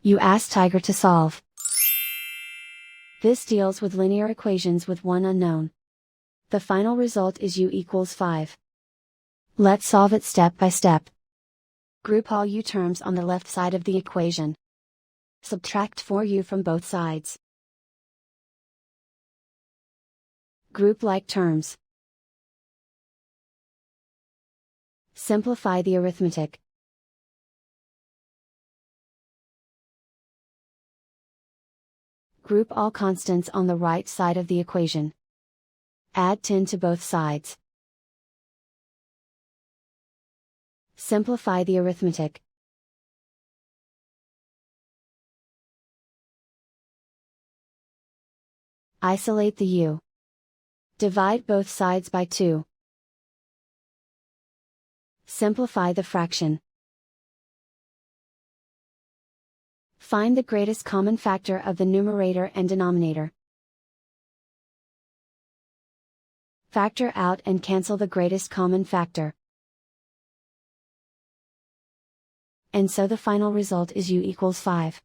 You ask Tiger to solve. This deals with linear equations with one unknown. The final result is u equals 5. Let's solve it step by step. Group all u terms on the left side of the equation. Subtract 4u from both sides. Group like terms. Simplify the arithmetic. Group all constants on the right side of the equation. Add 10 to both sides. Simplify the arithmetic. Isolate the u. Divide both sides by 2. Simplify the fraction. Find the greatest common factor of the numerator and denominator. Factor out and cancel the greatest common factor. And so the final result is u equals 5.